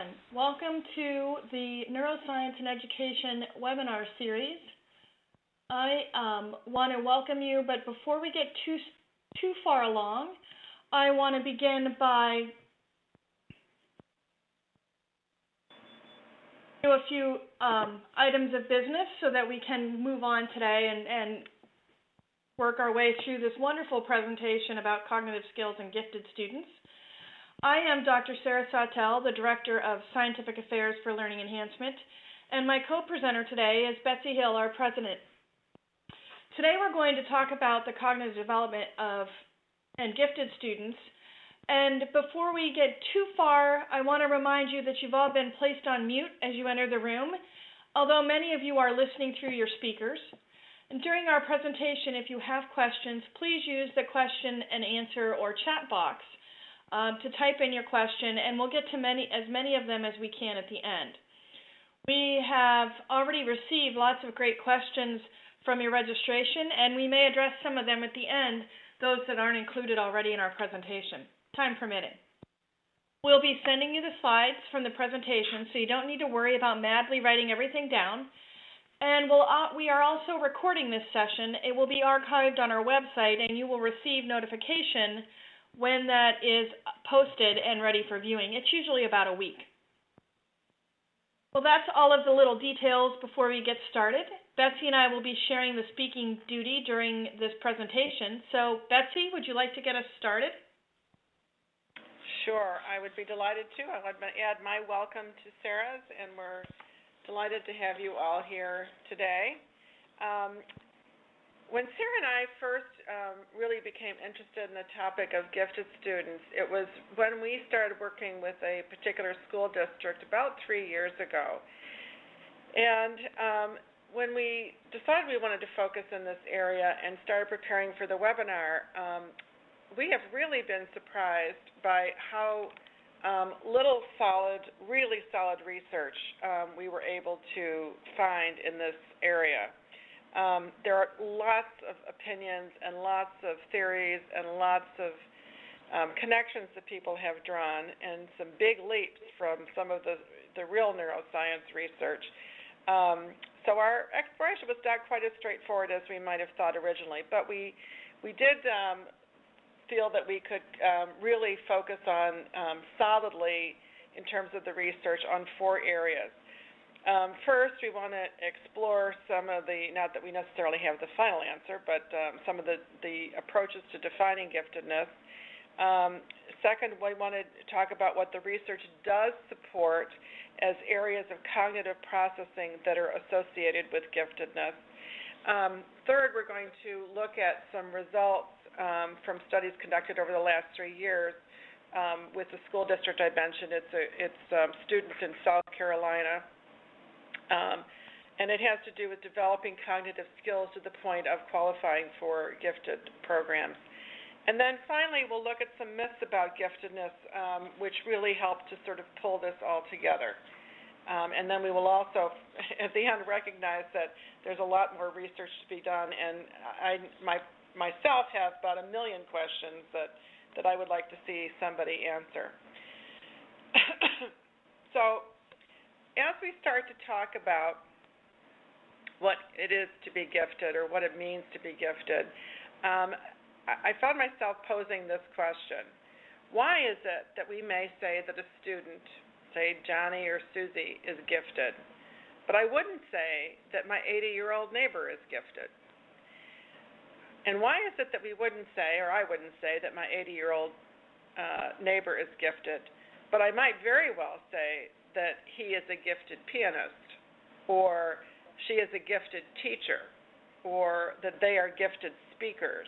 everyone. Welcome to the Neuroscience and Education webinar series. I want to welcome you, but before we get too far along, I want to begin by do a few items of business so that we can move on today and work our way through this wonderful presentation about cognitive skills and gifted students. I am Dr. Sarah Sautel, the Director of Scientific Affairs for Learning Enhancement, and my co-presenter today is Betsy Hill, our President. Today we're going to talk about the cognitive development of and gifted students, and before we get too far, I want to remind you that you've all been placed on mute as you enter the room, although many of you are listening through your speakers. And during our presentation, if you have questions, please use the question and answer or chat box to type in your question, and we'll get to as many of them as we can at the end. We have already received lots of great questions from your registration, and we may address some of them at the end, those that aren't included already in our presentation, time permitting. We'll be sending you the slides from the presentation, so you don't need to worry about madly writing everything down. And we are also recording this session. It will be archived on our website, and you will receive notification when that is posted and ready for viewing. It's usually about a week. Well, that's all of the little details before we get started. Betsy and I will be sharing the speaking duty during this presentation. So, Betsy, would you like to get us started? Sure, I would be delighted to. I would add my welcome to Sarah's, and we're delighted to have you all here today. When Sarah and I first really became interested in the topic of gifted students, it was when we started working with a particular school district about 3 years ago. And when we decided we wanted to focus in this area and started preparing for the webinar, we have really been surprised by how little really solid research we were able to find in this area. There are lots of opinions and lots of theories and lots of connections that people have drawn, and some big leaps from some of the real neuroscience research. So our exploration was not quite as straightforward as we might have thought originally, but we did feel that we could really focus on solidly in terms of the research on 4 areas. First, we want to explore some of the, not that we necessarily have the final answer, but some of the approaches to defining giftedness. Second, we want to talk about what the research does support as areas of cognitive processing that are associated with giftedness. Third, we're going to look at some results from studies conducted over the last 3 years with the school district I mentioned. It's students in South Carolina. And it has to do with developing cognitive skills to the point of qualifying for gifted programs. And then finally, we'll look at some myths about giftedness, which really help to sort of pull this all together. And then we will also, at the end, recognize that there's a lot more research to be done, and I myself have about 1 million questions that I would like to see somebody answer. So, as we start to talk about what it is to be gifted or what it means to be gifted, I found myself posing this question. Why is it that we may say that a student, say Johnny or Susie, is gifted, but I wouldn't say that my 80-year-old neighbor is gifted? And why is it that we wouldn't say, or I wouldn't say, that my 80-year-old neighbor is gifted, but I might very well say that he is a gifted pianist, or she is a gifted teacher, or that they are gifted speakers?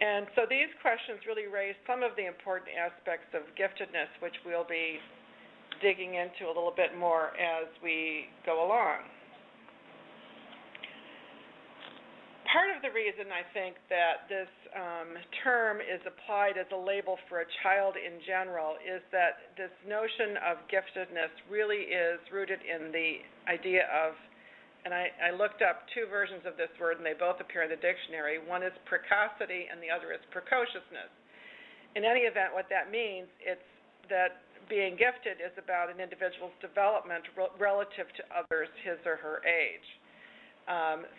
And so these questions really raise some of the important aspects of giftedness, which we'll be digging into a little bit more as we go along. Part of the reason I think that this term is applied as a label for a child in general is that this notion of giftedness really is rooted in the idea of, and I looked up 2 versions of this word, and they both appear in the dictionary. One is precocity, and the other is precociousness. In any event, what that means, it's that being gifted is about an individual's development relative to others his or her age.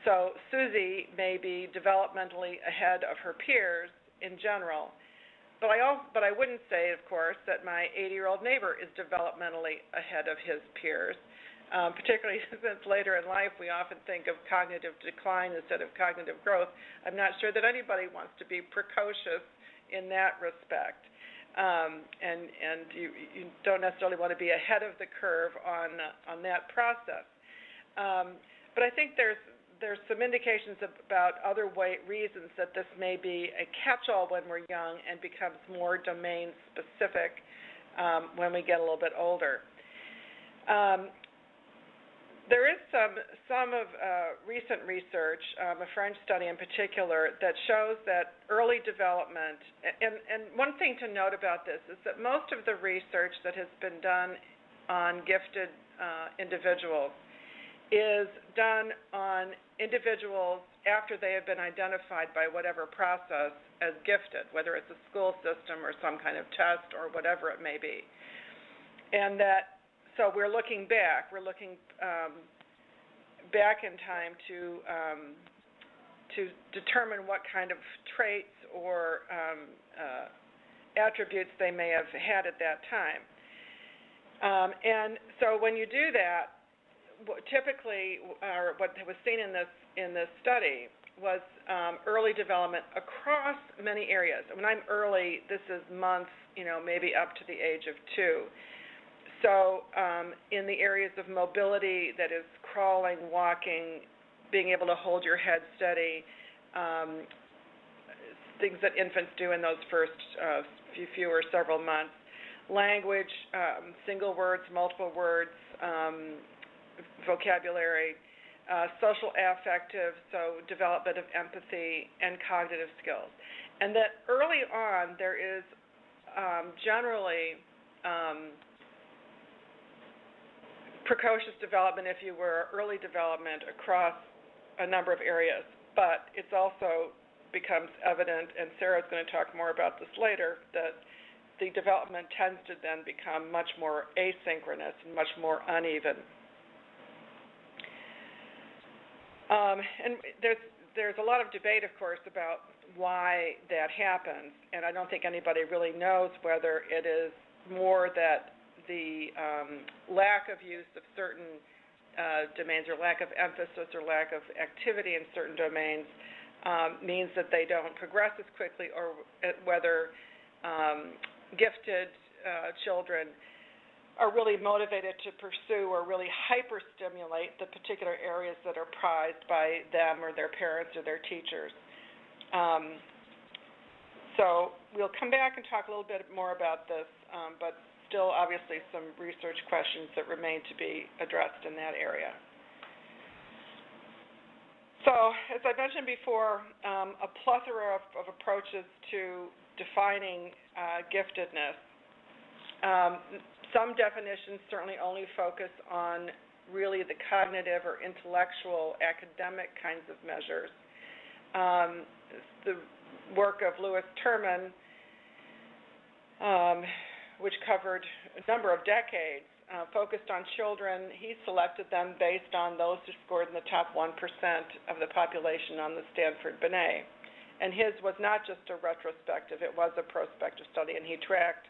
So Susie may be developmentally ahead of her peers in general, but I wouldn't say, of course, that my 80-year-old neighbor is developmentally ahead of his peers, particularly since later in life we often think of cognitive decline instead of cognitive growth. I'm not sure that anybody wants to be precocious in that respect. And you don't necessarily want to be ahead of the curve on that process. But I think there's some indications about other reasons that this may be a catch-all when we're young and becomes more domain-specific when we get a little bit older. There is some of recent research, a French study in particular, that shows that early development, and one thing to note about this is that most of the research that has been done on gifted individuals is done on individuals after they have been identified by whatever process as gifted, whether it's a school system or some kind of test or whatever it may be. And that so we're looking back. We're looking back in time to determine what kind of traits or attributes they may have had at that time. And so when you do that, typically, what was seen in this study was early development across many areas. When I'm early, this is months, maybe up to the age of 2. So in the areas of mobility, that is crawling, walking, being able to hold your head steady, things that infants do in those first few or several months, language, single words, multiple words, vocabulary, social affective, so development of empathy, and cognitive skills. And that early on there is generally precocious development, if you were, early development across a number of areas. But it's also becomes evident, and Sarah's going to talk more about this later, that the development tends to then become much more asynchronous and much more uneven. And there's a lot of debate, of course, about why that happens, and I don't think anybody really knows whether it is more that the lack of use of certain domains or lack of emphasis or lack of activity in certain domains means that they don't progress as quickly, or whether gifted children are really motivated to pursue or really hyperstimulate the particular areas that are prized by them or their parents or their teachers. So we'll come back and talk a little bit more about this, but still obviously some research questions that remain to be addressed in that area. So as I mentioned before, a plethora of approaches to defining giftedness. Some definitions certainly only focus on really the cognitive or intellectual academic kinds of measures. The work of Lewis Terman, which covered a number of decades, focused on children. He selected them based on those who scored in the top 1% of the population on the Stanford Binet. And his was not just a retrospective, it was a prospective study, and he tracked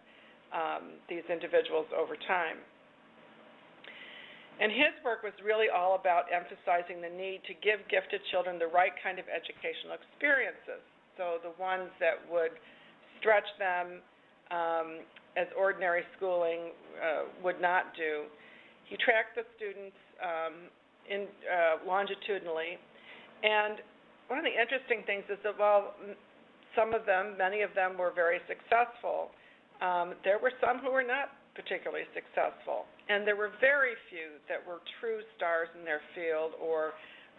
these individuals over time. And his work was really all about emphasizing the need to give gifted children the right kind of educational experiences, so the ones that would stretch them as ordinary schooling would not do. He tracked the students longitudinally, and one of the interesting things is that while many of them were very successful, there were some who were not particularly successful, and there were very few that were true stars in their field or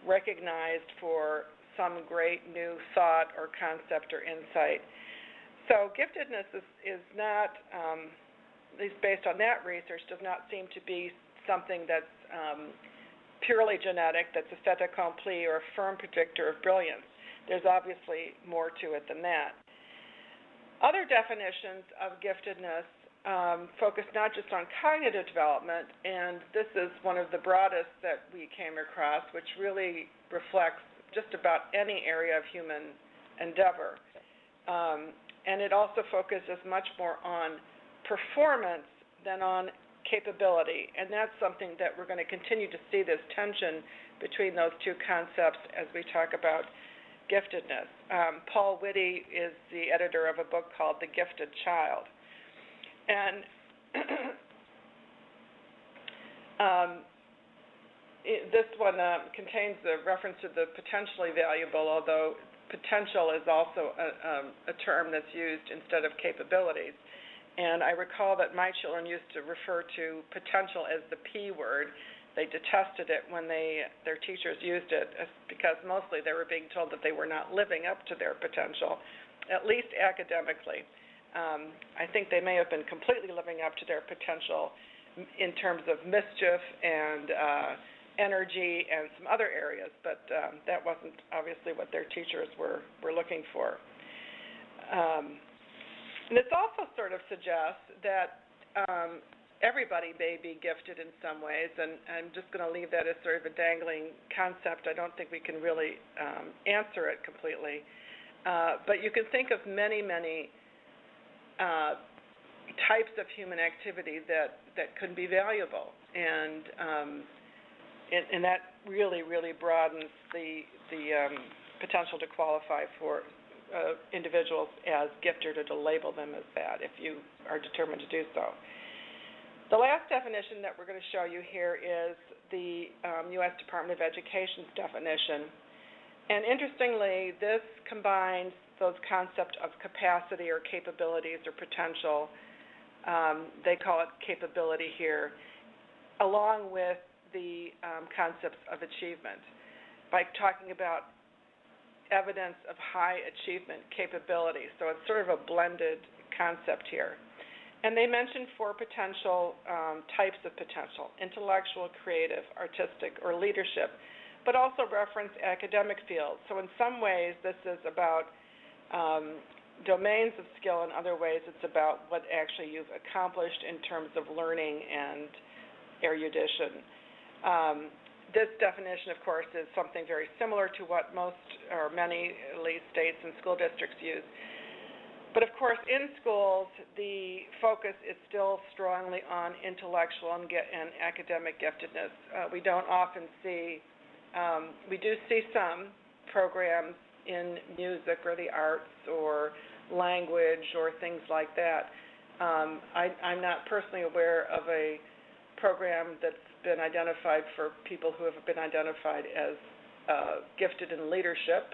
recognized for some great new thought or concept or insight. So giftedness is not, at least based on that research, does not seem to be something that's purely genetic, that's a fait accompli or a firm predictor of brilliance. There's obviously more to it than that. Other definitions of giftedness focus not just on cognitive development, and this is one of the broadest that we came across, which really reflects just about any area of human endeavor. And it also focuses much more on performance than on capability, and that's something that we're going to continue to see, this tension between those two concepts as we talk about giftedness. Paul Whitty is the editor of a book called The Gifted Child. And this one contains a reference to the potentially valuable, although potential is also a term that's used instead of capabilities. And I recall that my children used to refer to potential as the P word. They detested it when their teachers used it, because mostly they were being told that they were not living up to their potential, at least academically. I think they may have been completely living up to their potential in terms of mischief and energy and some other areas, but that wasn't obviously what their teachers were looking for. And this also sort of suggests that everybody may be gifted in some ways, and I'm just going to leave that as sort of a dangling concept. I don't think we can really answer it completely. But you can think of many, many types of human activity that could be valuable, and that really, really broadens the potential to qualify for individuals as gifted, or to label them as that if you are determined to do so. The last definition that we're going to show you here is the U.S. Department of Education's definition. And interestingly, this combines those concepts of capacity or capabilities or potential, they call it capability here, along with the concepts of achievement, by talking about evidence of high achievement capability. So it's sort of a blended concept here. And they mentioned 4 potential types of potential: intellectual, creative, artistic, or leadership, but also reference academic fields. So in some ways, this is about domains of skill. In other ways, it's about what actually you've accomplished in terms of learning and erudition. This definition, of course, is something very similar to what most, or many, at least, states and school districts use. But of course, in schools, the focus is still strongly on intellectual and academic giftedness. We don't often see, we do see some programs in music or the arts or language or things like that. I'm not personally aware of a program that's been identified for people who have been identified as gifted in leadership,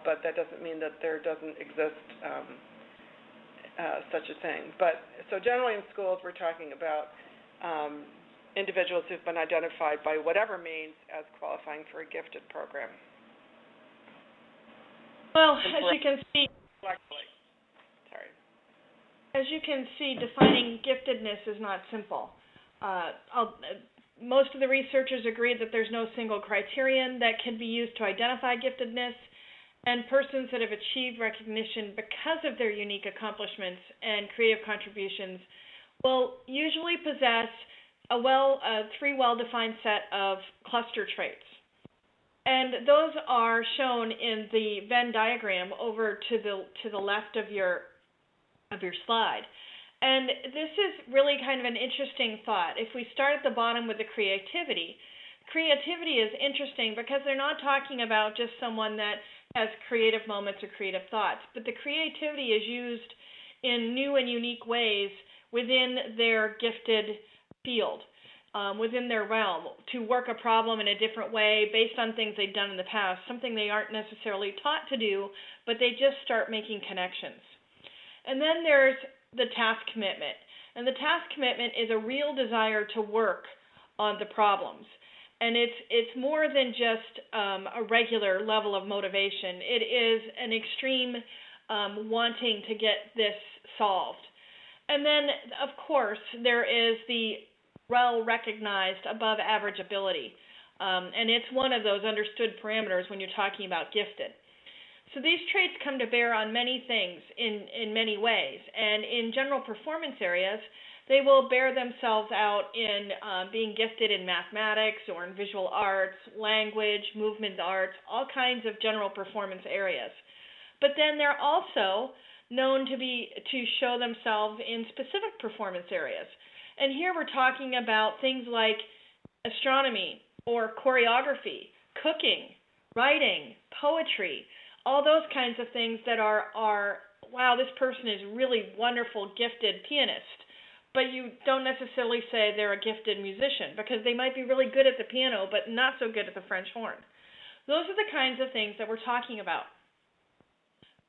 but that doesn't mean that there doesn't exist such a thing. But so generally in schools, we're talking about individuals who've been identified by whatever means as qualifying for a gifted program. Well, as you can see, as you can see, defining giftedness is not simple. Most of the researchers agree that there's no single criterion that can be used to identify giftedness, and persons that have achieved recognition because of their unique accomplishments and creative contributions will usually possess a 3 well-defined set of cluster traits. And those are shown in the Venn diagram over to the left of your slide. And this is really kind of an interesting thought. If we start at the bottom with the creativity is interesting because they're not talking about just someone that has creative moments or creative thoughts, but the creativity is used in new and unique ways within their gifted field, within their realm, to work a problem in a different way based on things they've done in the past, something they aren't necessarily taught to do, but they just start making connections. And then there's the task commitment. And the task commitment is a real desire to work on the problems. And it's more than just a regular level of motivation. It is an extreme wanting to get this solved. And then, of course, there is the well-recognized above-average ability. And it's one of those understood parameters when you're talking about gifted. So these traits come to bear on many things in many ways, and in general performance areas, they will bear themselves out in being gifted in mathematics or in visual arts, language, movement arts, all kinds of general performance areas. But then they're also known to show themselves in specific performance areas. And here we're talking about things like astronomy or choreography, cooking, writing, poetry, all those kinds of things that are wow, this person is really wonderful, gifted pianist. But you don't necessarily say they're a gifted musician because they might be really good at the piano but not so good at the French horn. Those are the kinds of things that we're talking about.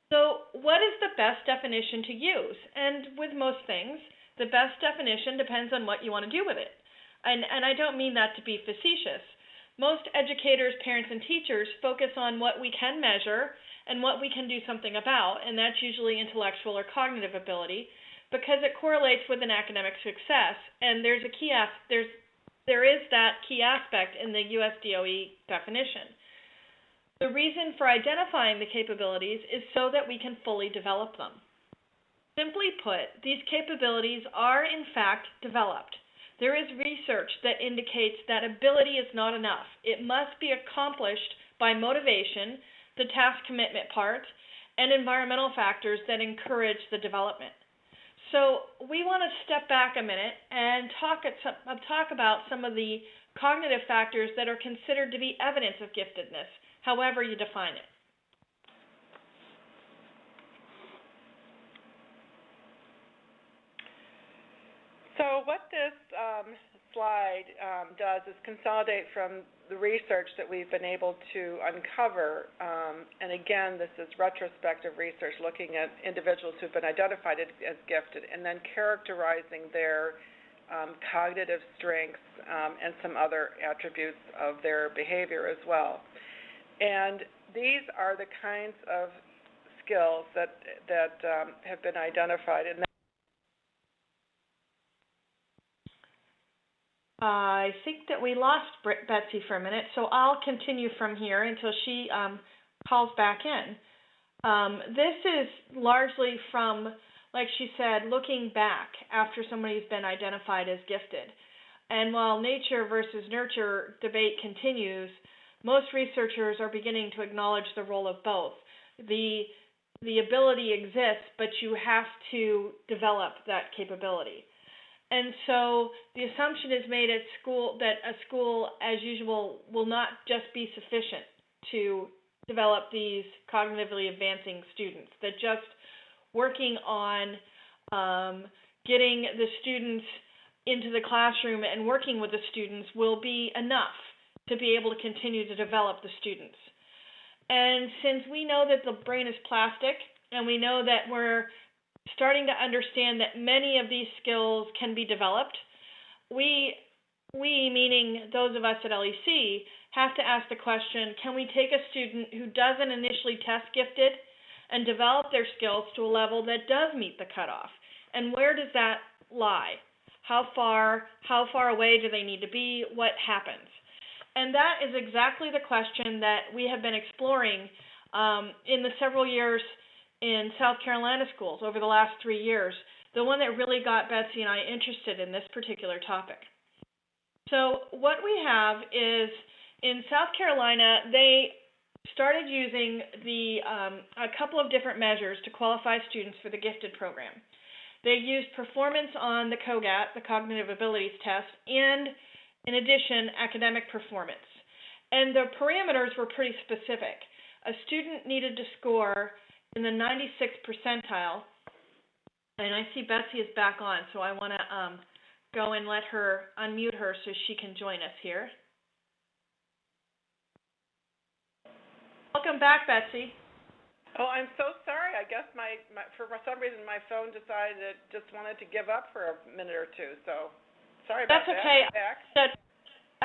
So what is the best definition to use? And with most things, the best definition depends on what you want to do with it. And I don't mean that to be facetious. Most educators, parents, and teachers focus on what we can measure and what we can do something about, and that's usually intellectual or cognitive ability, because it correlates with an academic success, and there is that key aspect in the US DOE definition. The reason for identifying the capabilities is so that we can fully develop them. Simply put, these capabilities are in fact developed. There is research that indicates that ability is not enough. It must be accomplished by motivation, the task commitment part, and environmental factors that encourage the development. So we want to step back a minute and talk about some of the cognitive factors that are considered to be evidence of giftedness, however you define it. So what this slide does is consolidate from the research that we've been able to uncover, and again, this is retrospective research looking at individuals who've been identified as gifted and then characterizing their cognitive strengths and some other attributes of their behavior as well. And these are the kinds of skills that have been identified. And I think that we lost Betsy for a minute, so I'll continue from here until she calls back in. This is largely from, like she said, looking back after somebody's been identified as gifted. And while nature versus nurture debate continues, most researchers are beginning to acknowledge the role of both. The ability exists, but you have to develop that capability. And so the assumption is made at school that a school, as usual, will not just be sufficient to develop these cognitively advancing students, that just working on getting the students into the classroom and working with the students will be enough to be able to continue to develop the students. And since we know that the brain is plastic, and we know that we're starting to understand that many of these skills can be developed, we meaning those of us at LEC, have to ask the question, can we take a student who doesn't initially test gifted and develop their skills to a level that does meet the cutoff? And where does that lie? How far away do they need to be? What happens? And that is exactly the question that we have been exploring in the several years in South Carolina schools over the last 3 years, the one that really got Betsy and I interested in this particular topic. So what we have is, in South Carolina, they started using a couple of different measures to qualify students for the gifted program. They used performance on the COGAT, the Cognitive Abilities Test, and in addition, academic performance. And the parameters were pretty specific. A student needed to score in the 96th percentile, and I see Betsy is back on, so I want to go and unmute her so she can join us here. Welcome back, Betsy. Oh, I'm so sorry. I guess for some reason my phone decided it just wanted to give up for a minute or two, so sorry about that. That's okay.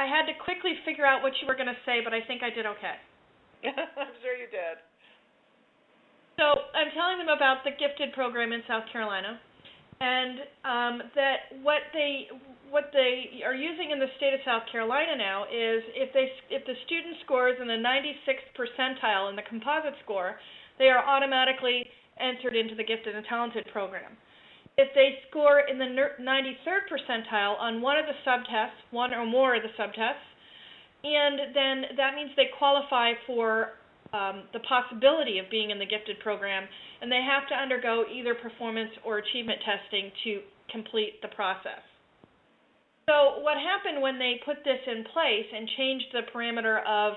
I had to quickly figure out what you were going to say, but I think I did okay. I'm sure you did. So I'm telling them about the gifted program in South Carolina, and that what they are using in the state of South Carolina now is if the student scores in the 96th percentile in the composite score, they are automatically entered into the gifted and talented program. If they score in the 93rd percentile on one of the subtests, one or more of the subtests, and then that means they qualify for the possibility of being in the gifted program, and they have to undergo either performance or achievement testing to complete the process. So what happened when they put this in place and changed the parameter of,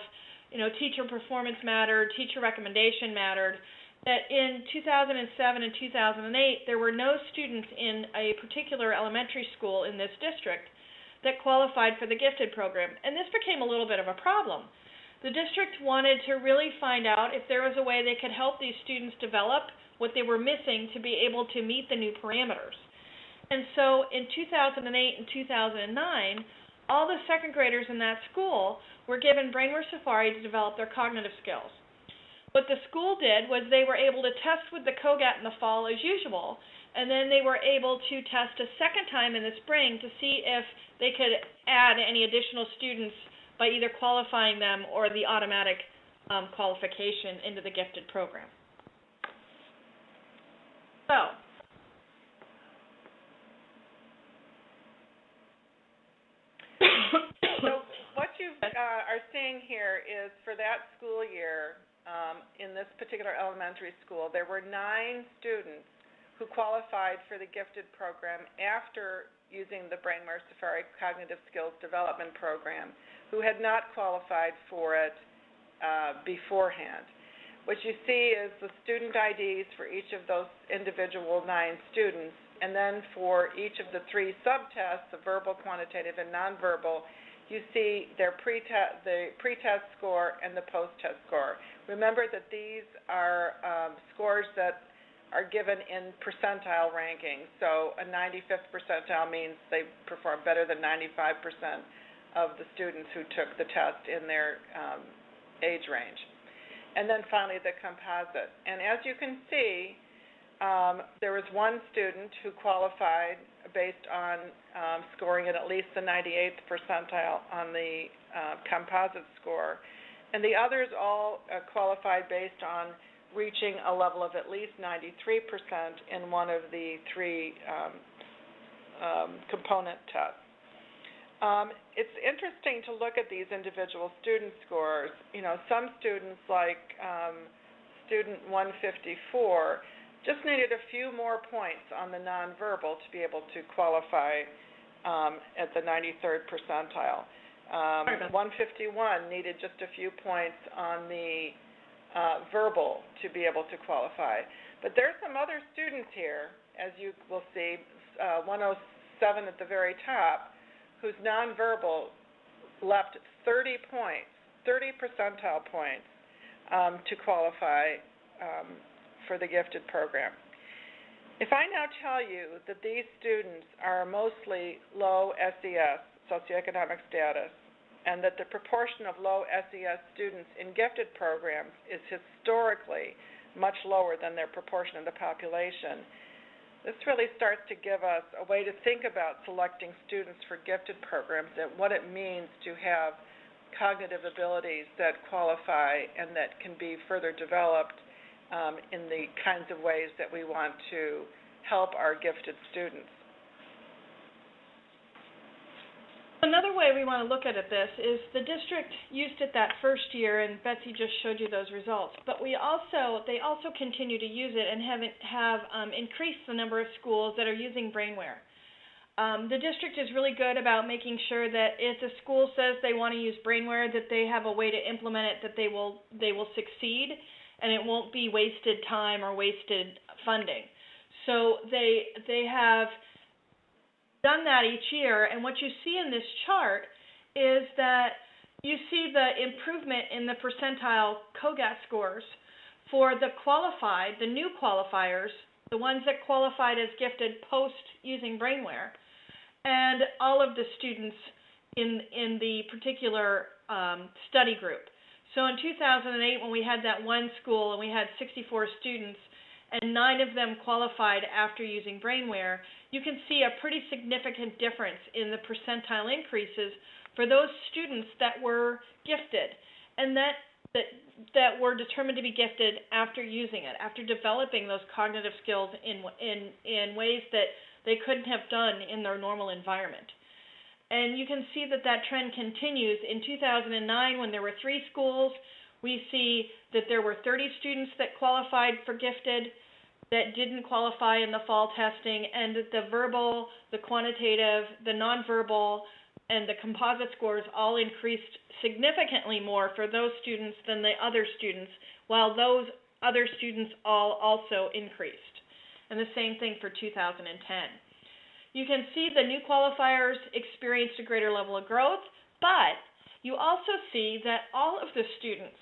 teacher performance mattered, teacher recommendation mattered, that in 2007 and 2008, there were no students in a particular elementary school in this district that qualified for the gifted program. And this became a little bit of a problem. The district wanted to really find out if there was a way they could help these students develop what they were missing to be able to meet the new parameters. And so in 2008 and 2009, all the second graders in that school were given BrainWare Safari to develop their cognitive skills. What the school did was they were able to test with the COGAT in the fall as usual, and then they were able to test a second time in the spring to see if they could add any additional students by either qualifying them or the automatic qualification into the gifted program. So what you are seeing here is for that school year, in this particular elementary school, there were 9 students who qualified for the gifted program after using the BrainWare Safari Cognitive Skills Development Program who had not qualified for it beforehand. What you see is the student IDs for each of those individual 9 students, and then for each of the 3 subtests, the verbal, quantitative, and nonverbal, you see their the pre-test score and the post-test score. Remember that these are scores that are given in percentile rankings. So a 95th percentile means they perform better than 95% of the students who took the test in their age range. And then finally the composite. And as you can see, there was one student who qualified based on scoring at least the 98th percentile on the composite score, and the others all qualified based on reaching a level of at least 93% in one of the 3 component tests. It's interesting to look at these individual student scores. Some students, like student 154, just needed a few more points on the nonverbal to be able to qualify at the 93rd percentile. 151 needed just a few points on the verbal to be able to qualify. But there's some other students here, as you will see, 107 at the very top, whose nonverbal left 30 points, 30 percentile points to qualify for the gifted program. If I now tell you that these students are mostly low SES, socioeconomic status, and that the proportion of low SES students in gifted programs is historically much lower than their proportion in the population, this really starts to give us a way to think about selecting students for gifted programs and what it means to have cognitive abilities that qualify and that can be further developed in the kinds of ways that we want to help our gifted students. Another way we want to look at this is the district used it that first year, and Betsy just showed you those results. But they also continue to use it and have increased the number of schools that are using BrainWare. The district is really good about making sure that if the school says they want to use BrainWare, that they have a way to implement it that they will succeed, and it won't be wasted time or wasted funding. So they have done that each year, and what you see in this chart is that you see the improvement in the percentile COGAT scores for the qualified, the new qualifiers, the ones that qualified as gifted post using BrainWare, and all of the students in the particular study group. So in 2008, when we had that one school and we had 64 students and 9 of them qualified after using BrainWare, you can see a pretty significant difference in the percentile increases for those students that were gifted. And that that were determined to be gifted after using it, after developing those cognitive skills in ways that they couldn't have done in their normal environment. And you can see that trend continues. In 2009, when there were 3 schools, we see that there were 30 students that qualified for gifted that didn't qualify in the fall testing, and that the verbal, the quantitative, the nonverbal, and the composite scores all increased significantly more for those students than the other students, while those other students all also increased. And the same thing for 2010. You can see the new qualifiers experienced a greater level of growth, but you also see that all of the students,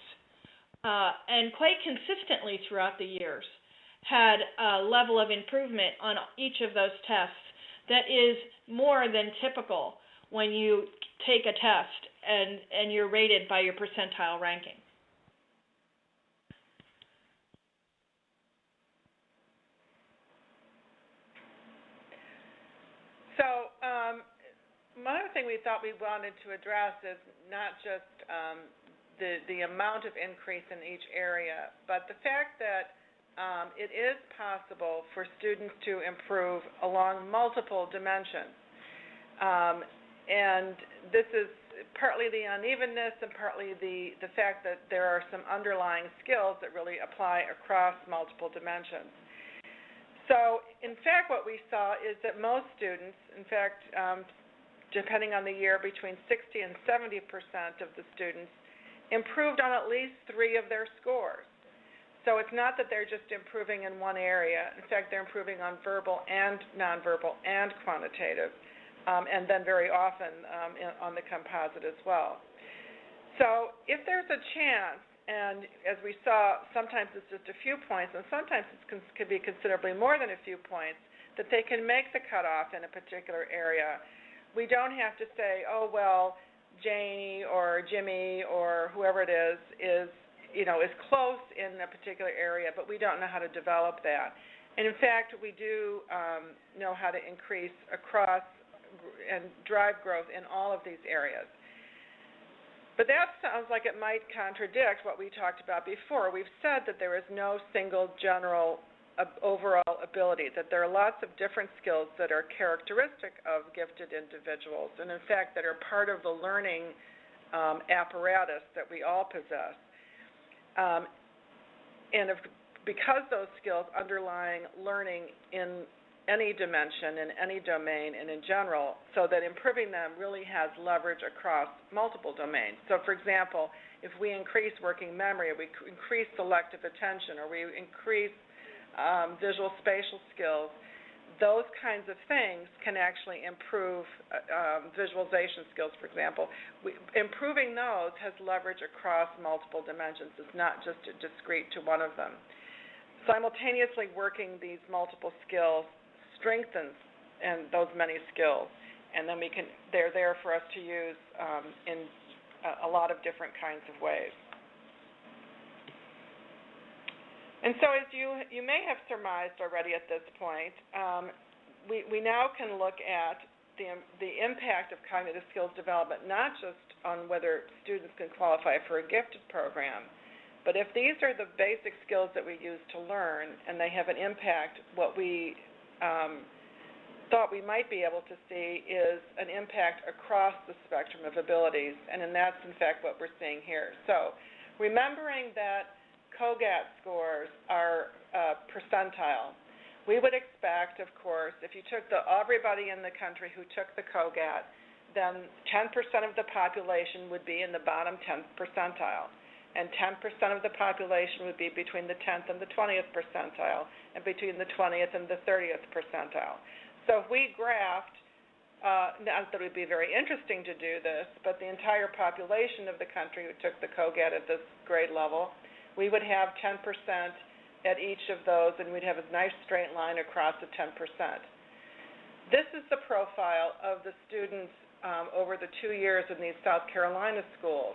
and quite consistently throughout the years, had a level of improvement on each of those tests that is more than typical when you take a test and you're rated by your percentile ranking. So one other thing we thought we wanted to address is not just the amount of increase in each area, but the fact that it is possible for students to improve along multiple dimensions. And this is partly the unevenness and partly the fact that there are some underlying skills that really apply across multiple dimensions. So, in fact, what we saw is that most students, in fact, depending on the year, between 60 and 70% of the students improved on at least 3 of their scores. So it's not that they're just improving in one area. In fact, they're improving on verbal and nonverbal and quantitative, and then very often on the composite as well. So if there's a chance, and as we saw, sometimes it's just a few points, and sometimes it can be considerably more than a few points, that they can make the cutoff in a particular area. We don't have to say, oh, well, Janie or Jimmy or whoever it is close in a particular area, but we don't know how to develop that. And in fact, we do know how to increase across and drive growth in all of these areas. But that sounds like it might contradict what we talked about before. We've said that there is no single general overall ability, that there are lots of different skills that are characteristic of gifted individuals, and in fact that are part of the learning apparatus that we all possess. Because those skills underlying learning in any dimension, in any domain, and in general, so that improving them really has leverage across multiple domains. So, for example, if we increase working memory, or we increase selective attention, or we increase visual spatial skills, those kinds of things can actually improve visualization skills, for example. Improving those has leverage across multiple dimensions. It's not just discrete to one of them. Simultaneously working these multiple skills strengthens those many skills, and then they're there for us to use in a lot of different kinds of ways. And so, as you may have surmised already at this point, we now can look at the impact of cognitive skills development, not just on whether students can qualify for a gifted program, but if these are the basic skills that we use to learn and they have an impact, what we thought we might be able to see is an impact across the spectrum of abilities, and that's in fact what we're seeing here. So, remembering that COGAT scores are percentile, we would expect, of course, if you took everybody in the country who took the COGAT, then 10% of the population would be in the bottom 10th percentile, and 10% of the population would be between the 10th and the 20th percentile, and between the 20th and the 30th percentile. So if we graphed, not that it would be very interesting to do this, but the entire population of the country who took the COGAT at this grade level, we would have 10% at each of those, and we'd have a nice straight line across the 10%. This is the profile of the students over the 2 years in these South Carolina schools.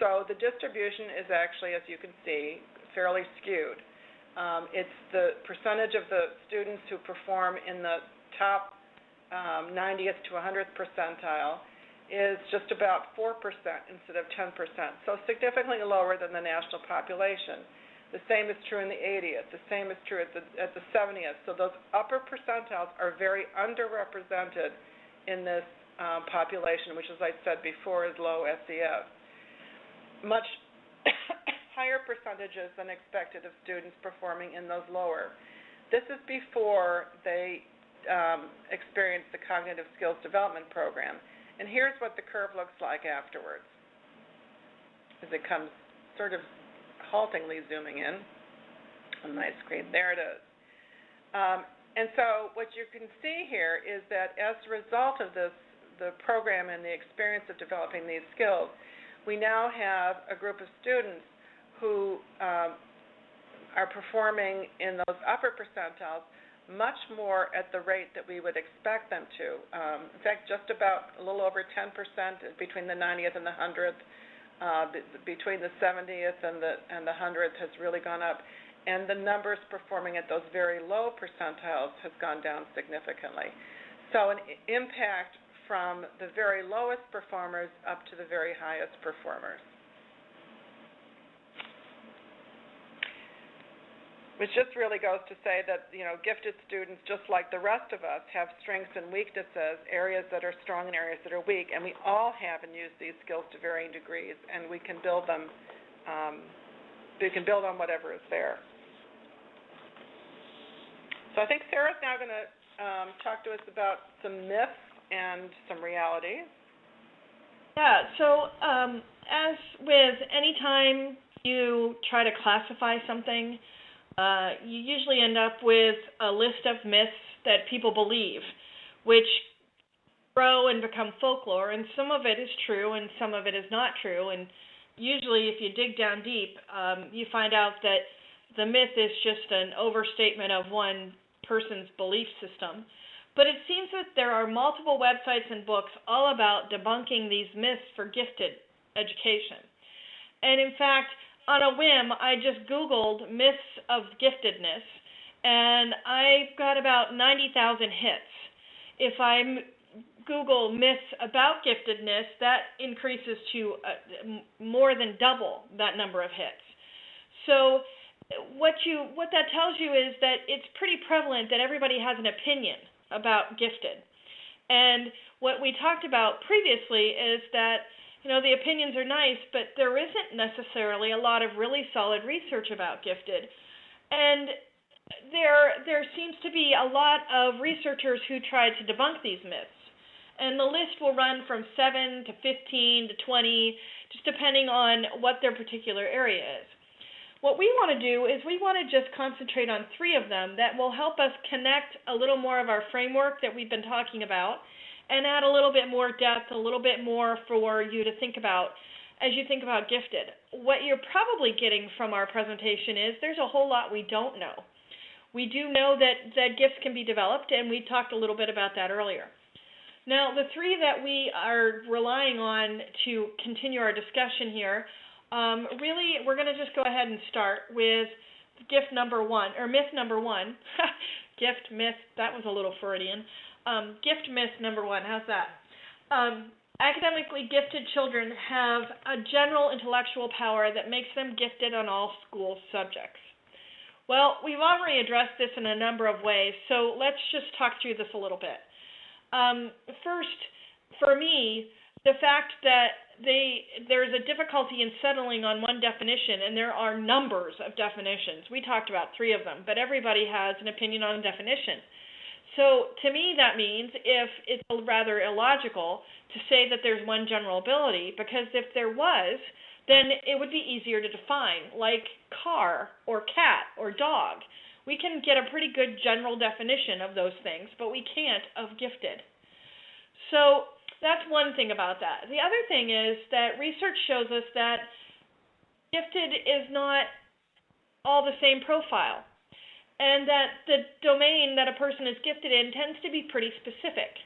So the distribution is actually, as you can see, fairly skewed. It's the percentage of the students who perform in the top 90th to 100th percentile, is just about 4% instead of 10%, so significantly lower than the national population. The same is true in the 80th. The same is true at the 70th. So those upper percentiles are very underrepresented in this population, which, as I said before, is low SES. Much higher percentages than expected of students performing in those lower. This is before they experience the cognitive skills development program. And here's what the curve looks like afterwards, as it comes sort of haltingly zooming in on my screen. There it is. And so what you can see here is that as a result of the program and the experience of developing these skills, we now have a group of students who are performing in those upper percentiles much more at the rate that we would expect them to. In fact, just about a little over 10% between the 90th and the 100th. Between the 70th and the 100th has really gone up, and the numbers performing at those very low percentiles has gone down significantly. So an impact from the very lowest performers up to the very highest performers. Which just really goes to say that, gifted students, just like the rest of us, have strengths and weaknesses, areas that are strong and areas that are weak, and we all have and use these skills to varying degrees, and we can build them, we can build on whatever is there. So I think Sarah's now going to talk to us about some myths and some realities. Yeah, so as with any time you try to classify something, you usually end up with a list of myths that people believe, which grow and become folklore, and some of it is true and some of it is not true, and usually if you dig down deep, you find out that the myth is just an overstatement of one person's belief system. But it seems that there are multiple websites and books all about debunking these myths for gifted education. And in fact, on a whim, I just Googled myths of giftedness, and I got about 90,000 hits. If I Google myths about giftedness, that increases to more than double that number of hits. So what that tells you is that it's pretty prevalent that everybody has an opinion about gifted. And what we talked about previously is that the opinions are nice, but there isn't necessarily a lot of really solid research about gifted. And there seems to be a lot of researchers who try to debunk these myths. And the list will run from 7 to 15 to 20, just depending on what their particular area is. What we want to do is we want to just concentrate on 3 of them that will help us connect a little more of our framework that we've been talking about, and add a little bit more depth, a little bit more for you to think about as you think about gifted. What you're probably getting from our presentation is there's a whole lot we don't know. We do know that gifts can be developed, and we talked a little bit about that earlier. Now, the 3 that we are relying on to continue our discussion here, really we're going to just go ahead and start with myth number 1. Gift, myth, that was a little Freudian. Gift myth number 1, how's that? Academically gifted children have a general intellectual power that makes them gifted on all school subjects. Well, we've already addressed this in a number of ways, so let's just talk through this a little bit. First, for me, the fact that there's a difficulty in settling on one definition, and there are numbers of definitions. We talked about 3 of them, but everybody has an opinion on a definition. So to me, that means if it's rather illogical to say that there's one general ability, because if there was, then it would be easier to define, like car or cat or dog. We can get a pretty good general definition of those things, but we can't of gifted. So that's one thing about that. The other thing is that research shows us that gifted is not all the same profile, and that the domain that a person is gifted in tends to be pretty specific.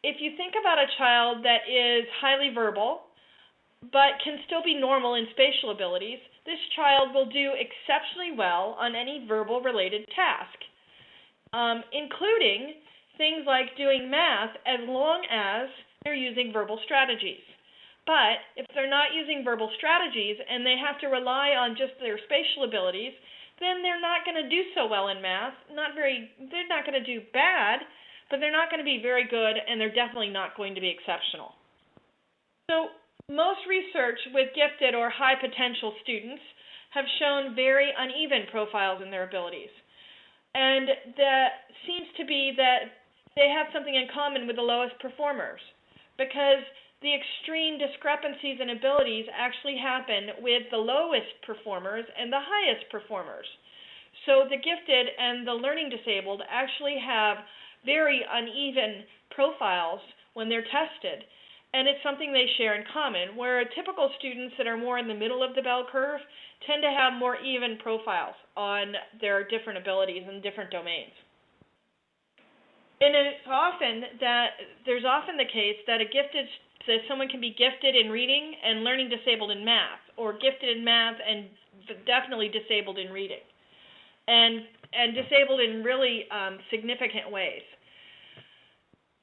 If you think about a child that is highly verbal, but can still be normal in spatial abilities, this child will do exceptionally well on any verbal-related task, including things like doing math, as long as they're using verbal strategies. But if they're not using verbal strategies and they have to rely on just their spatial abilities, then they're not going to do so well in math. They're not going to do bad, but they're not going to be very good, and they're definitely not going to be exceptional. So most research with gifted or high potential students have shown very uneven profiles in their abilities. And that seems to be that they have something in common with the lowest performers, because the extreme discrepancies in abilities actually happen with the lowest performers and the highest performers. So the gifted and the learning disabled actually have very uneven profiles when they're tested, and it's something they share in common, where typical students that are more in the middle of the bell curve tend to have more even profiles on their different abilities in different domains. And it's often that there's often the case that someone can be gifted in reading and learning disabled in math, or gifted in math and definitely disabled in reading, and disabled in really significant ways.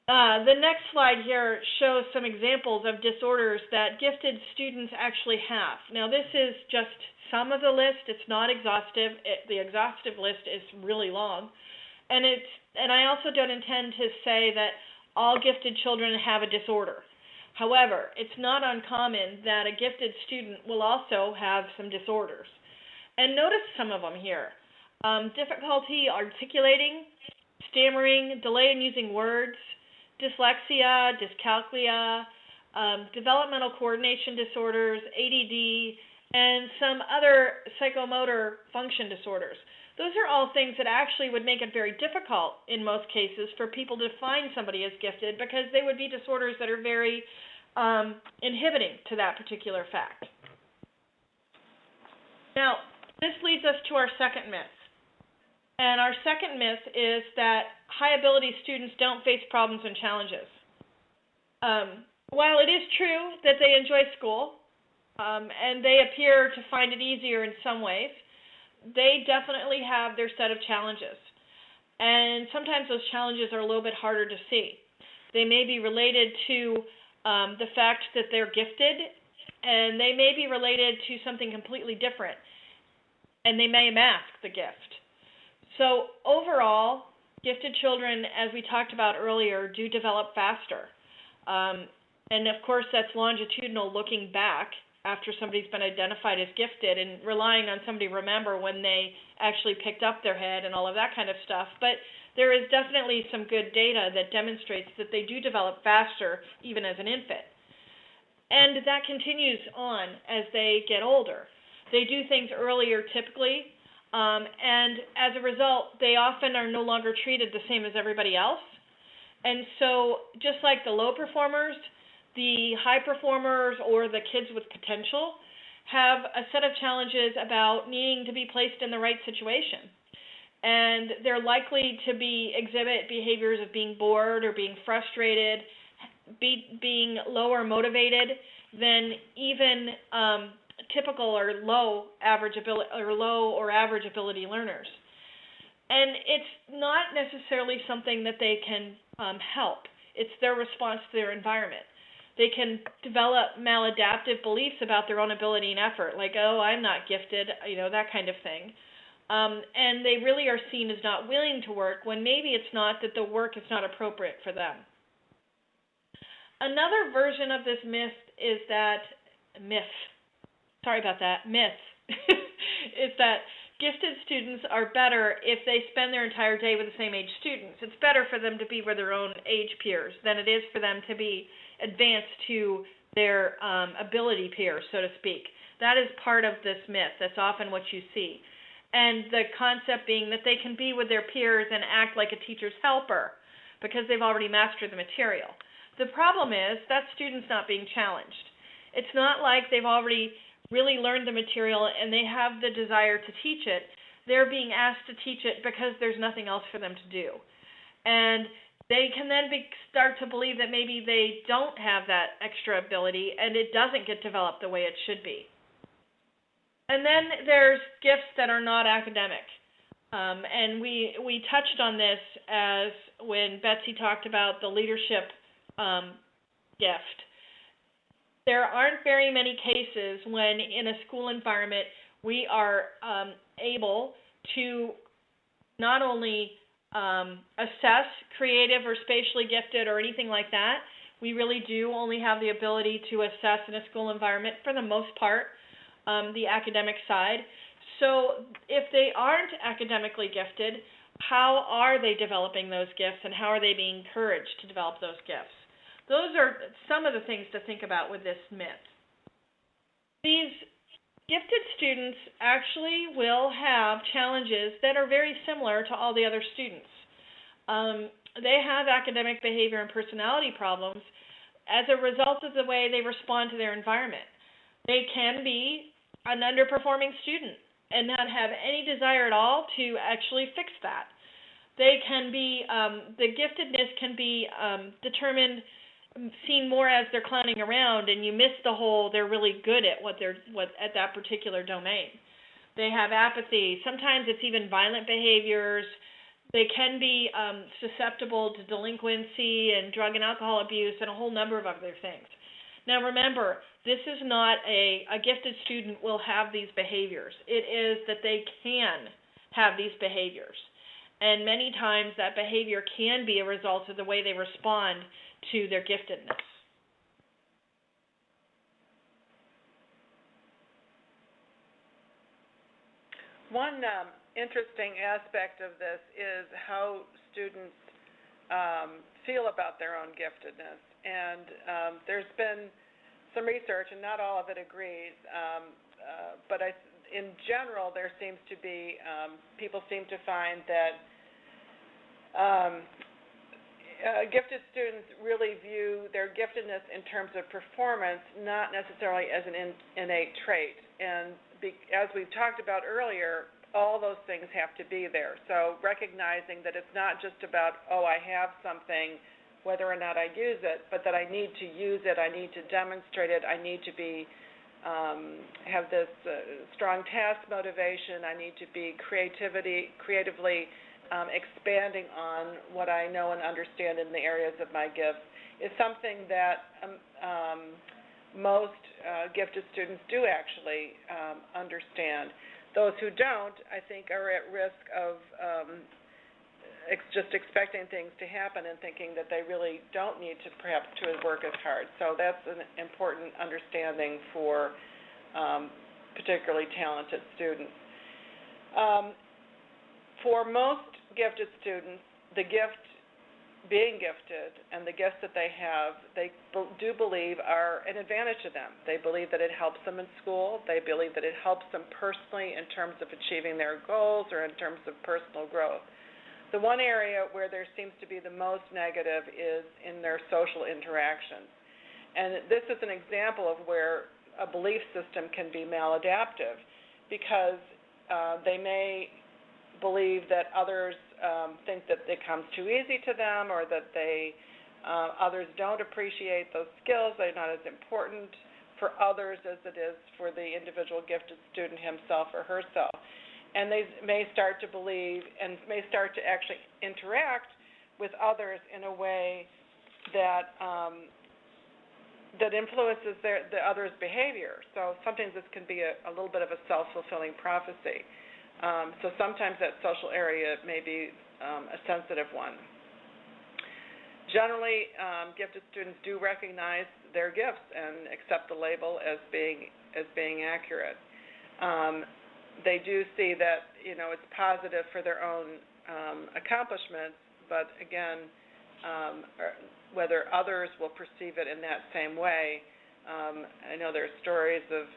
The next slide here shows some examples of disorders that gifted students actually have. Now, this is just some of the list. It's not exhaustive. The exhaustive list is really long. And I also don't intend to say that all gifted children have a disorder. However, it's not uncommon that a gifted student will also have some disorders. And notice some of them here. Difficulty articulating, stammering, delay in using words, dyslexia, dyscalculia, developmental coordination disorders, ADD, and some other psychomotor function disorders. Those are all things that actually would make it very difficult in most cases for people to find somebody as gifted, because they would be disorders that are very inhibiting to that particular fact. Now, this leads us to our second myth. And our second myth is that high-ability students don't face problems and challenges. While it is true that they enjoy school, and they appear to find it easier in some ways, they definitely have their set of challenges. And sometimes those challenges are a little bit harder to see. They may be related to the fact that they're gifted, and they may be related to something completely different, and they may mask the gift. So overall, gifted children, as we talked about earlier, do develop faster. And of course, that's longitudinal, looking back after somebody's been identified as gifted and relying on somebody to remember when they actually picked up their head and all of that kind of stuff. But there is definitely some good data that demonstrates that they do develop faster even as an infant. And that continues on as they get older. They do things earlier typically, and as a result, they often are no longer treated the same as everybody else. And so just like the low performers, the high performers or the kids with potential have a set of challenges about needing to be placed in the right situation. And they're likely to exhibit behaviors of being bored or being frustrated, being lower motivated than even typical or low or average ability learners. And it's not necessarily something that they can help. It's their response to their environment. They can develop maladaptive beliefs about their own ability and effort, like, oh, I'm not gifted, that kind of thing. And they really are seen as not willing to work when maybe it's not that the work is not appropriate for them. Another version of this myth is that is that gifted students are better if they spend their entire day with the same age students. It's better for them to be with their own age peers than it is for them to be advanced to their ability peers, so to speak. That is part of this myth. That's often what you see. And the concept being that they can be with their peers and act like a teacher's helper because they've already mastered the material. The problem is that student's not being challenged. It's not like they've already really learned the material and they have the desire to teach it. They're being asked to teach it because there's nothing else for them to do. And they can then start to believe that maybe they don't have that extra ability and it doesn't get developed the way it should be. And then there's gifts that are not academic. And we touched on this as when Betsy talked about the leadership gift. There aren't very many cases when in a school environment we are able to not only assess creative or spatially gifted or anything like that. We really do only have the ability to assess in a school environment, for the most part, the academic side. So if they aren't academically gifted, how are they developing those gifts, and how are they being encouraged to develop those gifts? Those are some of the things to think about with this myth. These gifted students actually will have challenges that are very similar to all the other students. They have academic behavior and personality problems as a result of the way they respond to their environment. They can be an underperforming student and not have any desire at all to actually fix that. They can be, the giftedness can be determined, seen more as they're clowning around, and you miss the whole they're really good at what at that particular domain. They have apathy. Sometimes it's even violent behaviors. They can be susceptible to delinquency and drug and alcohol abuse and a whole number of other things. Now remember, this is not a gifted student will have these behaviors. It is that they can have these behaviors. And many times that behavior can be a result of the way they respond to their giftedness. One interesting aspect of this is how students feel about their own giftedness. And there's been some research, and not all of it agrees, but in general there seems to be, people seem to find that gifted students really view their giftedness in terms of performance, not necessarily as an innate trait. And as we've talked about earlier, all those things have to be there. So recognizing that it's not just about, oh, I have something, whether or not I use it, but that I need to use it, I need to demonstrate it, I need to be have this strong task motivation, I need to be creatively expanding on what I know and understand in the areas of my gifts, is something that most gifted students do actually understand. Those who don't, I think, are at risk of just expecting things to happen and thinking that they really don't need to perhaps to work as hard. So that's an important understanding for particularly talented students. For most gifted students, the gift, being gifted, and the gifts that they have, they do believe are an advantage to them. They believe that it helps them in school. They believe that it helps them personally in terms of achieving their goals or in terms of personal growth. The one area where there seems to be the most negative is in their social interactions. And this is an example of where a belief system can be maladaptive, because they may believe that others think that it comes too easy to them, or that others don't appreciate those skills. They're not as important for others as it is for the individual gifted student himself or herself. And they may start to believe and may start to actually interact with others in a way that that influences the other's behavior. So sometimes this can be a little bit of a self-fulfilling prophecy. So sometimes that social area may be a sensitive one. Generally, gifted students do recognize their gifts and accept the label as being accurate. They do see that, it's positive for their own accomplishments, but again, whether others will perceive it in that same way. I know there are stories of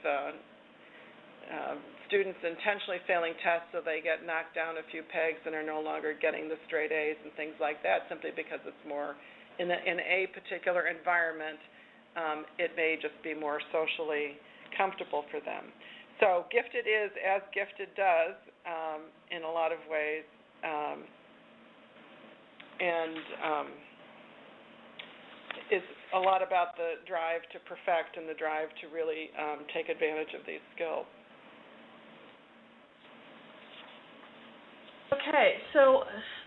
students intentionally failing tests so they get knocked down a few pegs and are no longer getting the straight A's and things like that, simply because it's more in a particular environment. It may just be more socially comfortable for them. So gifted is as gifted does in a lot of ways, and is a lot about the drive to perfect and the drive to really take advantage of these skills. Okay, so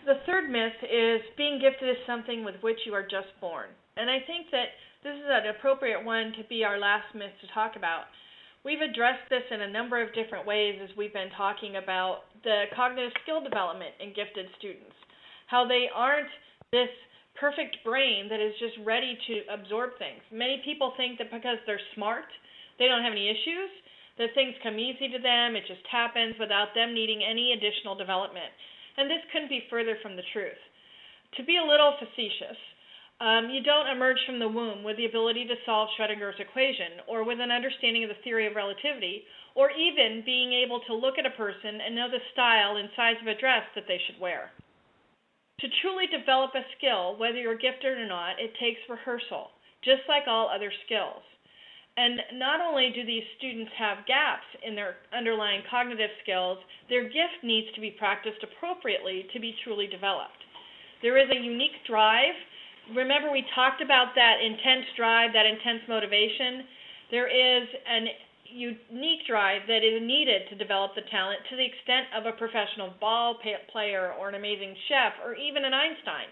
the third myth is being gifted is something with which you are just born. And I think that this is an appropriate one to be our last myth to talk about. We've addressed this in a number of different ways as we've been talking about the cognitive skill development in gifted students, how they aren't this perfect brain that is just ready to absorb things. Many people think that because they're smart, they don't have any issues, that things come easy to them, it just happens without them needing any additional development. And this couldn't be further from the truth. To be a little facetious, you don't emerge from the womb with the ability to solve Schrödinger's equation or with an understanding of the theory of relativity or even being able to look at a person and know the style and size of a dress that they should wear. To truly develop a skill, whether you're gifted or not, it takes rehearsal, just like all other skills. And not only do these students have gaps in their underlying cognitive skills, their gift needs to be practiced appropriately to be truly developed. There is a unique drive. Remember, we talked about that intense drive, that intense motivation. There is an unique drive that is needed to develop the talent to the extent of a professional ball player or an amazing chef or even an Einstein.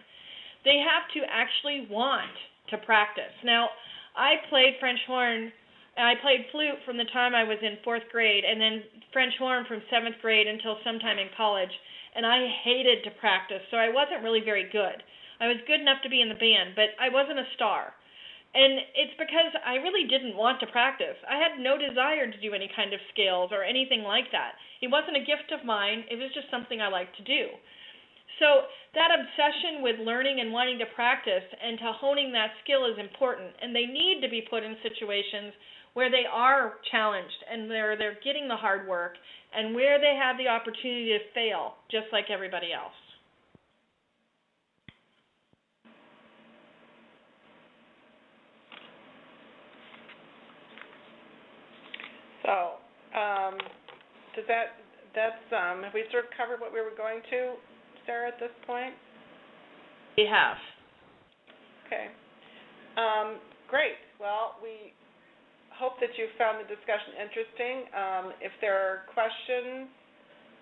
They have to actually want to practice. Now, I played French horn, and I played flute from the time I was in 4th grade, and then French horn from 7th grade until sometime in college, and I hated to practice, so I wasn't really very good. I was good enough to be in the band, but I wasn't a star. And it's because I really didn't want to practice. I had no desire to do any kind of scales or anything like that. It wasn't a gift of mine. It was just something I liked to do. So that obsession with learning and wanting to practice and to honing that skill is important, and they need to be put in situations where they are challenged and where they're getting the hard work and where they have the opportunity to fail just like everybody else. So, have we sort of covered what we were going to, Sarah, at this point? We have. Okay. Great. Well, we hope that you found the discussion interesting. If there are questions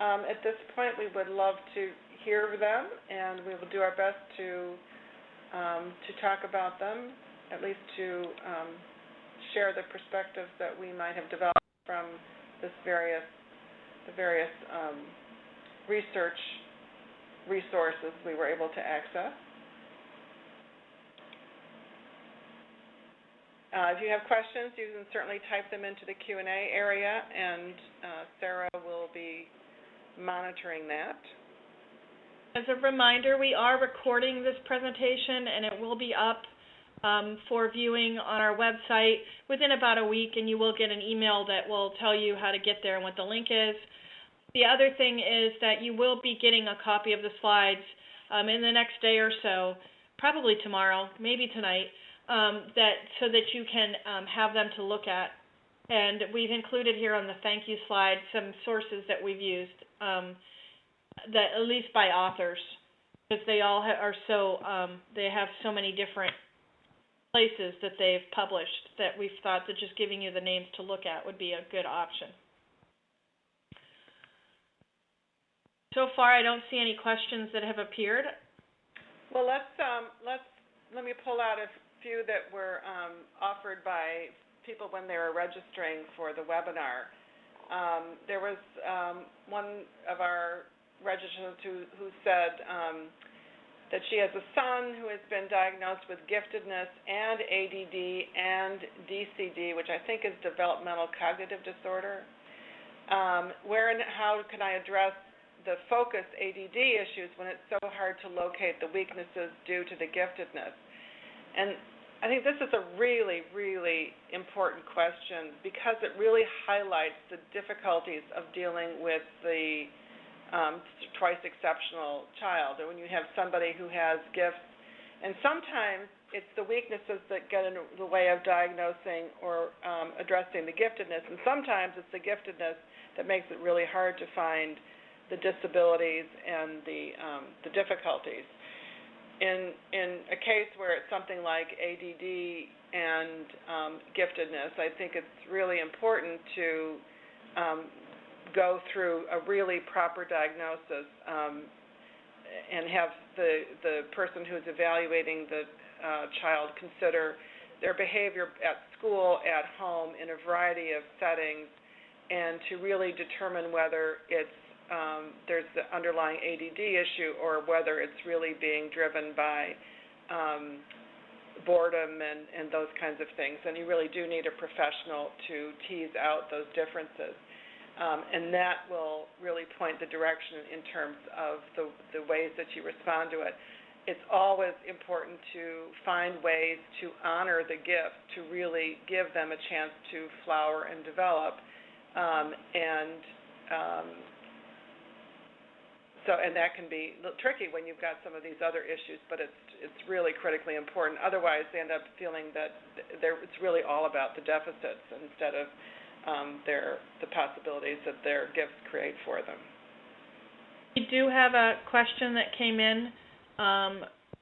at this point, we would love to hear them, and we will do our best to talk about them, at least to share the perspectives that we might have developed from the various research resources we were able to access. If you have questions, you can certainly type them into the Q&A area, and Sarah will be monitoring that. As a reminder, we are recording this presentation, and it will be up for viewing on our website within about a week, and you will get an email that will tell you how to get there and what the link is. The other thing is that you will be getting a copy of the slides in the next day or so, probably tomorrow, maybe tonight, so that you can have them to look at. And we've included here on the thank you slide some sources that we've used, that at least by authors, because they all are so they have so many different places that they've published that we've thought that just giving you the names to look at would be a good option. So far, I don't see any questions that have appeared. Well, let me pull out a few that were offered by people when they were registering for the webinar. There was one of our registrants who said that she has a son who has been diagnosed with giftedness and ADD and DCD, which I think is developmental cognitive disorder. Where and how can I address the focus ADD issues when it's so hard to locate the weaknesses due to the giftedness? And I think this is a really, really important question because it really highlights the difficulties of dealing with the twice exceptional child, or when you have somebody who has gifts, and sometimes it's the weaknesses that get in the way of diagnosing or addressing the giftedness, and sometimes it's the giftedness that makes it really hard to find the disabilities and the difficulties. In a case where it's something like ADD and giftedness, I think it's really important to go through a really proper diagnosis and have the person who's evaluating the child consider their behavior at school, at home, in a variety of settings, and to really determine whether it's there's the underlying ADD issue or whether it's really being driven by boredom and those kinds of things. And you really do need a professional to tease out those differences. And that will really point the direction in terms of the ways that you respond to it. It's always important to find ways to honor the gift, to really give them a chance to flower and develop. And that can be a little tricky when you've got some of these other issues, but it's really critically important. Otherwise, they end up feeling that it's really all about the deficits instead of the possibilities that their gifts create for them. We do have a question that came in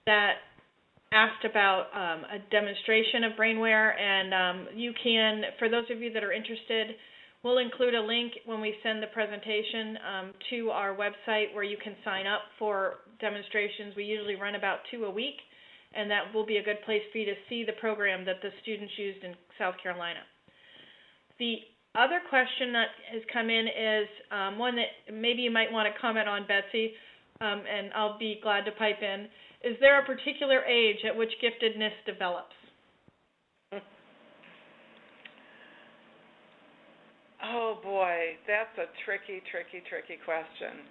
that asked about a demonstration of BrainWare, and you can, for those of you that are interested, we'll include a link when we send the presentation to our website where you can sign up for demonstrations. We usually run about 2 a week, and that will be a good place for you to see the program that the students used in South Carolina. The other question that has come in is one that maybe you might want to comment on, Betsy, and I'll be glad to pipe in. Is there a particular age at which giftedness develops? Oh, boy, that's a tricky question.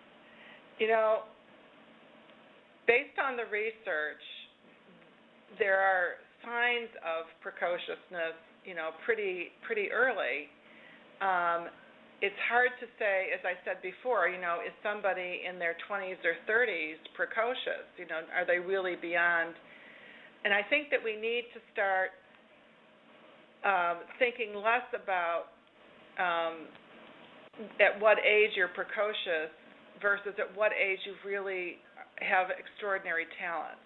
Based on the research, there are signs of precociousness, pretty early. It's hard to say, as I said before, is somebody in their 20s or 30s precocious? Are they really beyond? And I think that we need to start thinking less about at what age you're precocious versus at what age you really have extraordinary talents.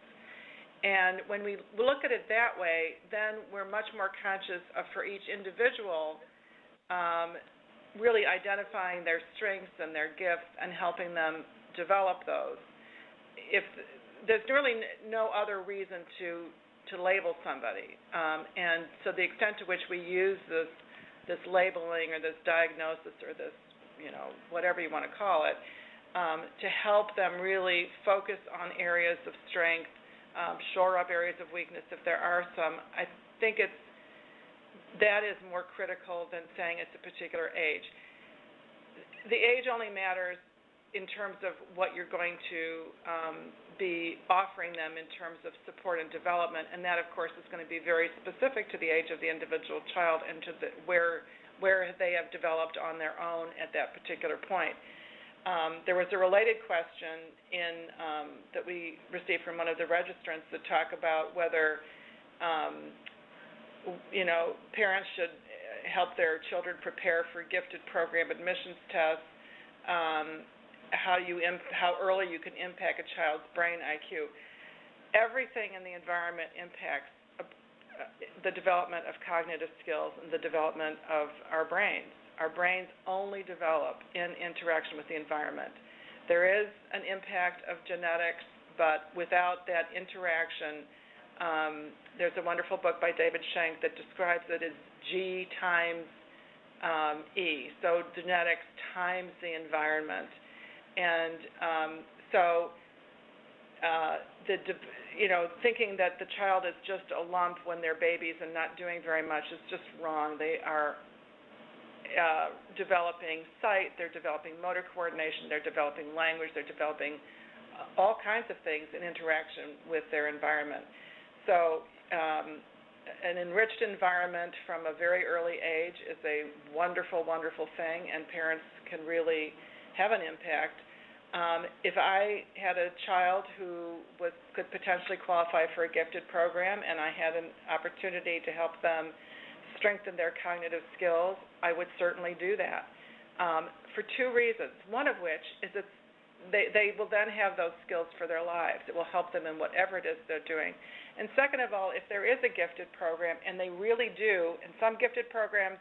And when we look at it that way, then we're much more conscious of, for each individual, really identifying their strengths and their gifts and helping them develop those. If there's really no other reason to label somebody, and so the extent to which we use this labeling or this diagnosis or this, whatever you want to call it, to help them really focus on areas of strength, shore up areas of weakness if there are some. I think that is more critical than saying it's a particular age. The age only matters in terms of what you're going to be offering them in terms of support and development, and that, of course, is going to be very specific to the age of the individual child and to where they have developed on their own at that particular point. There was a related question that we received from one of the registrants that talk about whether parents should help their children prepare for gifted program admissions tests, how early you can impact a child's brain IQ. Everything in the environment impacts the development of cognitive skills and the development of our brains. Our brains only develop in interaction with the environment. There is an impact of genetics, but without that interaction, there's a wonderful book by David Schenck that describes it as G times E, so genetics times the environment. And thinking that the child is just a lump when they're babies and not doing very much is just wrong. They are developing sight, they're developing motor coordination, they're developing language, they're developing all kinds of things in interaction with their environment. So an enriched environment from a very early age is a wonderful, wonderful thing, and parents can really have an impact. If I had a child who could potentially qualify for a gifted program and I had an opportunity to help them strengthen their cognitive skills, I would certainly do that for 2 reasons, one of which is that they will then have those skills for their lives. It will help them in whatever it is they're doing. And second of all, if there is a gifted program, and they really do, and some gifted programs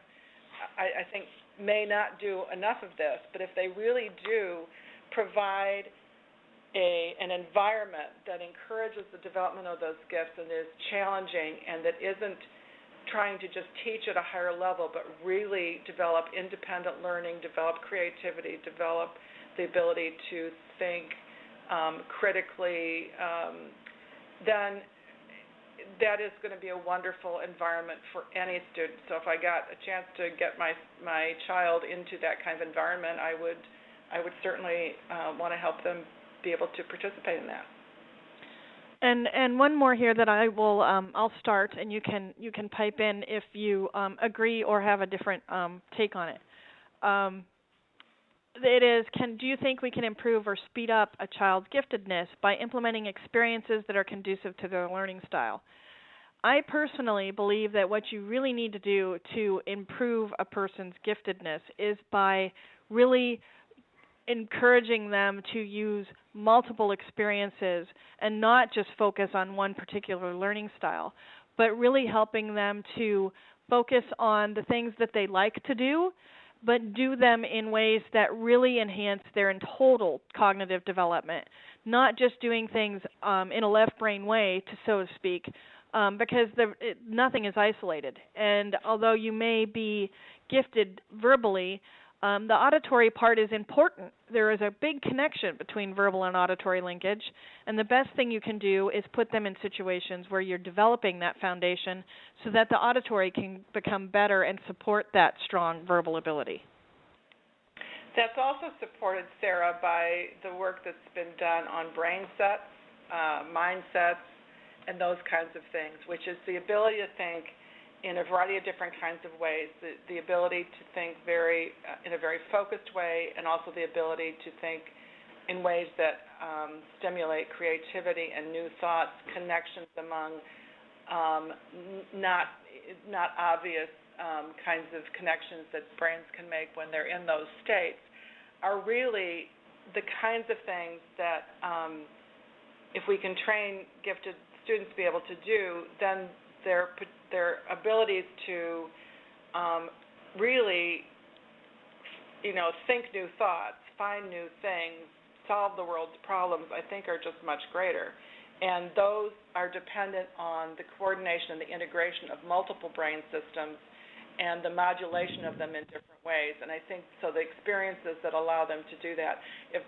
I think may not do enough of this, but if they really do provide an environment that encourages the development of those gifts and is challenging and that isn't trying to just teach at a higher level, but really develop independent learning, develop creativity, develop the ability to think critically, then that is going to be a wonderful environment for any student. So if I got a chance to get my child into that kind of environment, I would certainly want to help them be able to participate in that. And one more here that I will I'll start, and you can pipe in if you agree or have a different take on it. It is, do you think we can improve or speed up a child's giftedness by implementing experiences that are conducive to their learning style? I personally believe that what you really need to do to improve a person's giftedness is by really encouraging them to use multiple experiences and not just focus on one particular learning style, but really helping them to focus on the things that they like to do, but do them in ways that really enhance their total cognitive development, not just doing things in a left brain way, so to speak, because nothing is isolated. And although you may be gifted verbally, the auditory part is important. There is a big connection between verbal and auditory linkage, and the best thing you can do is put them in situations where you're developing that foundation so that the auditory can become better and support that strong verbal ability. That's also supported, Sarah, by the work that's been done on brain sets, mindsets, and those kinds of things, which is the ability to think in a variety of different kinds of ways, the ability to think in a very focused way, and also the ability to think in ways that stimulate creativity and new thoughts, connections among not obvious kinds of connections that brains can make when they're in those states, are really the kinds of things that if we can train gifted students to be able to do, then their abilities to really, think new thoughts, find new things, solve the world's problems, I think are just much greater. And those are dependent on the coordination and the integration of multiple brain systems and the modulation of them in different ways. And I think so the experiences that allow them to do that. If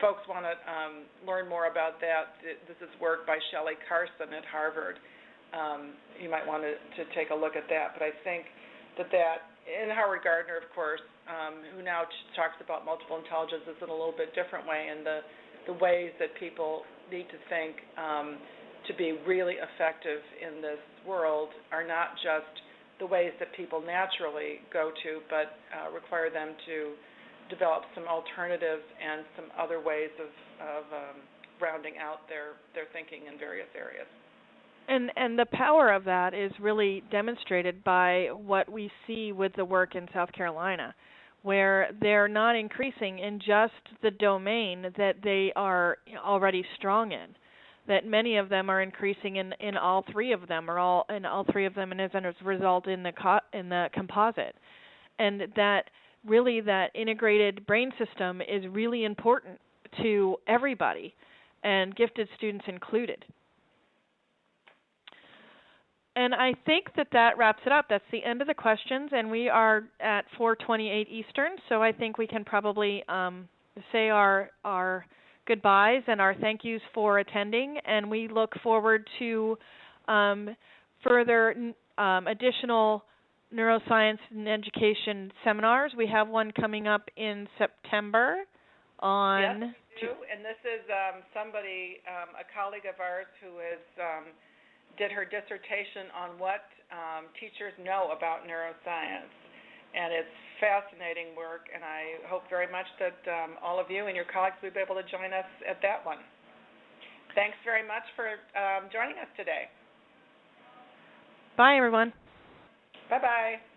folks want to learn more about that, this is work by Shelley Carson at Harvard. You might want to take a look at that. But I think that and Howard Gardner, of course, who now talks about multiple intelligences in a little bit different way, and the ways that people need to think to be really effective in this world are not just the ways that people naturally go to, but require them to develop some alternatives and some other ways of rounding out their thinking in various areas. And the power of that is really demonstrated by what we see with the work in South Carolina, where they're not increasing in just the domain that they are already strong in, that many of them are increasing in all three of them, or in all three of them, and as a result in the composite, and that really that integrated brain system is really important to everybody, and gifted students included. And I think that wraps it up. That's the end of the questions, and we are at 4:28 Eastern, so I think we can probably say our goodbyes and our thank yous for attending, and we look forward to further additional neuroscience and education seminars. We have one coming up in September on... Yes, we do, and this is somebody, a colleague of ours who is... did her dissertation on what teachers know about neuroscience. And it's fascinating work, and I hope very much that all of you and your colleagues will be able to join us at that one. Thanks very much for joining us today. Bye, everyone. Bye-bye.